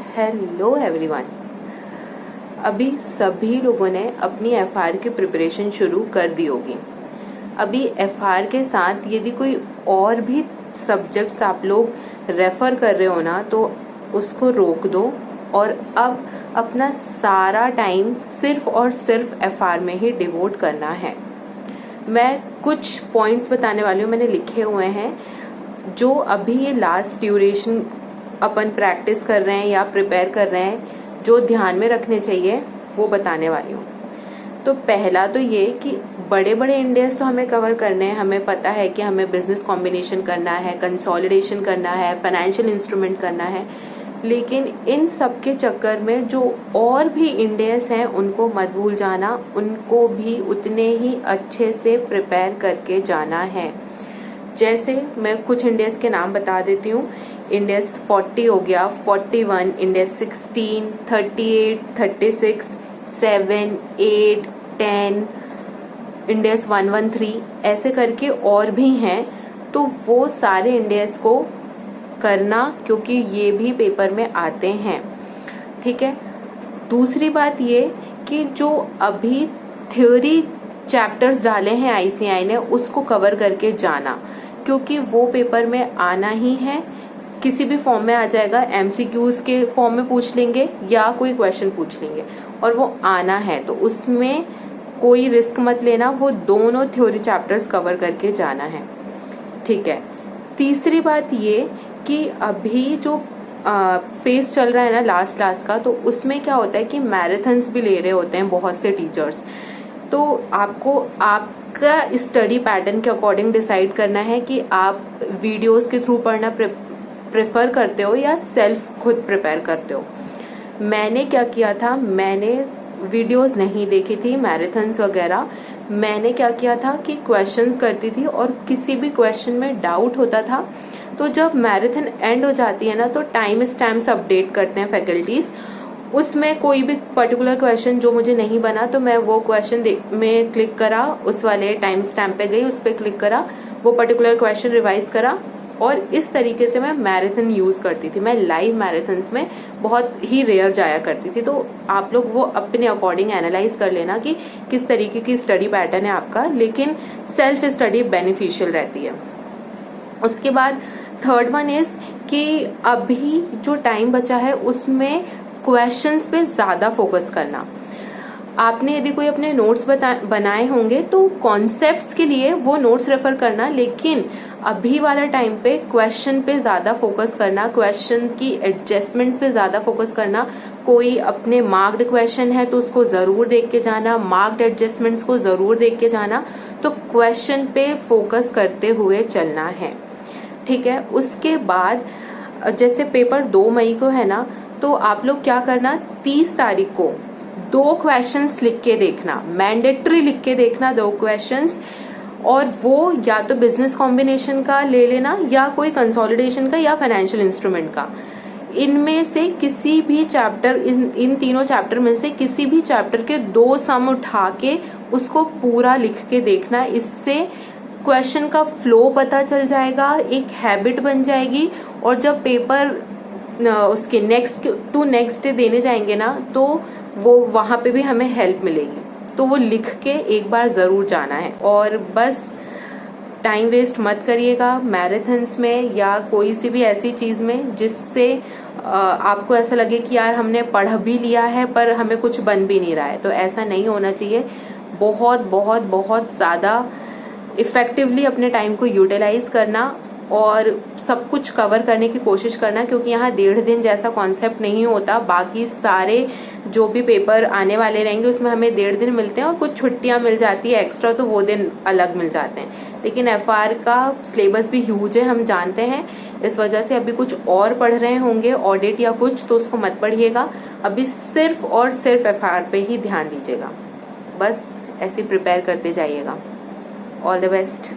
Hello everyone. अभी सभी लोगों ने अपनी एफआर की प्रिपरेशन शुरू कर दी होगी। अभी एफआर के साथ यदि कोई और भी सब्जेक्ट्स आप लोग रेफर कर रहे हो ना, तो उसको रोक दो और अब अपना सारा टाइम सिर्फ और सिर्फ एफआर में ही डिवोट करना है। मैं कुछ पॉइंट्स बताने वाली हूँ, मैंने लिखे हुए हैं, जो अभी ये लास्ट ड्यूरेशन अपन प्रैक्टिस कर रहे हैं या प्रिपेयर कर रहे हैं, जो ध्यान में रखने चाहिए वो बताने वाली हूँ। तो पहला तो ये कि बड़े बड़े इंडेक्स तो हमें कवर करने हैं। हमें पता है कि हमें बिजनेस कॉम्बिनेशन करना है, कंसोलिडेशन करना है, फाइनेंशियल इंस्ट्रूमेंट करना है, लेकिन इन सब के चक्कर में जो और भी इंडेक्स हैं उनको मत भूल जाना, उनको भी उतने ही अच्छे से प्रिपेयर करके जाना है। जैसे मैं कुछ इंडेक्स के नाम बता देती हूँ। इंडेक्स 40 हो गया, 41, इंडेक्स 16, 38, 36, 7, 8, 10, इंडेक्स 113, ऐसे करके और भी हैं। तो वो सारे इंडेक्स को करना, क्योंकि ये भी पेपर में आते हैं। ठीक है। दूसरी बात ये कि जो अभी थ्योरी चैप्टर्स डाले हैं आईसीएआई ने, उसको कवर करके जाना, क्योंकि वो पेपर में आना ही है। किसी भी फॉर्म में आ जाएगा, एमसीक्यूज के फॉर्म में पूछ लेंगे या कोई क्वेश्चन पूछ लेंगे, और वो आना है, तो उसमें कोई रिस्क मत लेना। वो दोनों थ्योरी चैप्टर्स कवर करके जाना है। ठीक है। तीसरी बात ये कि अभी जो फेज चल रहा है ना लास्ट क्लास का, तो उसमें क्या होता है कि मैराथन्स भी ले रहे होते हैं बहुत से टीचर्स। तो आपको आपका स्टडी पैटर्न के अकॉर्डिंग डिसाइड करना है कि आप वीडियोस के थ्रू पढ़ना प्रेफर करते हो या सेल्फ खुद प्रिपेयर करते हो। मैंने क्या किया था, मैंने वीडियोस नहीं देखी थी मैराथन्स वगैरह। मैंने क्या किया था कि क्वेश्चन करती थी, और किसी भी क्वेश्चन में डाउट होता था तो जब मैराथन एंड हो जाती है ना, तो टाइम स्टैम्प्स अपडेट करते हैं फैकल्टीज। उसमें कोई भी पर्टिकुलर क्वेश्चन जो मुझे नहीं बना, तो मैं वो क्वेश्चन में क्लिक करा, उस वाले टाइम स्टैम्प पे गई, उस पर क्लिक करा, वो पर्टिकुलर क्वेश्चन रिवाइज करा, और इस तरीके से मैं मैराथन यूज करती थी। मैं लाइव मैराथन्स में बहुत ही रेयर जाया करती थी। तो आप लोग वो अपने अकॉर्डिंग एनालाइज कर लेना कि किस तरीके की स्टडी पैटर्न है आपका, लेकिन सेल्फ स्टडी बेनिफिशियल रहती है। उसके बाद थर्ड वन इज कि अभी जो टाइम बचा है उसमें क्वेश्चंस पे ज्यादा फोकस करना। आपने यदि कोई अपने नोट्स बनाए होंगे तो कॉन्सेप्ट्स के लिए वो नोट्स रेफर करना, लेकिन अभी वाला टाइम पे क्वेश्चन पे ज्यादा फोकस करना, क्वेश्चन की एडजस्टमेंट्स पे ज्यादा फोकस करना। कोई अपने मार्क्ड क्वेश्चन है तो उसको जरूर देख के जाना, मार्क्ड एडजस्टमेंट्स को जरूर देख के जाना। तो क्वेश्चन पे फोकस करते हुए चलना है। ठीक है। उसके बाद जैसे पेपर 2 मई को है ना, तो आप लोग क्या करना, 30 तारीख को 2 क्वेश्चंस लिख के देखना, मैंडेटरी लिख के देखना 2 क्वेश्चंस, और वो या तो बिजनेस कॉम्बिनेशन का ले लेना या कोई कंसोलिडेशन का या फाइनेंशियल इंस्ट्रूमेंट का। इनमें से किसी भी चैप्टर, इन तीनों चैप्टर में से किसी भी चैप्टर के 2 सम उठा के उसको पूरा लिख के देखना। इससे क्वेश्चन का फ्लो पता चल जाएगा, एक हैबिट बन जाएगी, और जब पेपर उसके नेक्स्ट डे देने जाएंगे ना, तो वो वहां पे भी हमें हेल्प मिलेगी। तो वो लिख के एक बार जरूर जाना है। और बस टाइम वेस्ट मत करिएगा मैराथन्स में या कोई सी भी ऐसी चीज में जिससे आपको ऐसा लगे कि यार हमने पढ़ भी लिया है पर हमें कुछ बन भी नहीं रहा है। तो ऐसा नहीं होना चाहिए। बहुत बहुत बहुत ज्यादा इफेक्टिवली अपने टाइम को यूटिलाइज करना और सब कुछ कवर करने की कोशिश करना, क्योंकि यहाँ 1.5 दिन जैसा कॉन्सेप्ट नहीं होता। बाकी सारे जो भी पेपर आने वाले रहेंगे उसमें हमें 1.5 दिन मिलते हैं, और कुछ छुट्टियां मिल जाती है एक्स्ट्रा, तो वो दिन अलग मिल जाते हैं। लेकिन एफआर का सिलेबस भी ह्यूज है, हम जानते हैं। इस वजह से अभी कुछ और पढ़ रहे होंगे ऑडिट या कुछ, तो उसको मत पढ़िएगा। अभी सिर्फ और सिर्फ एफआर पे ही ध्यान दीजिएगा। बस ऐसे प्रिपेयर करते जाइएगा। All the best.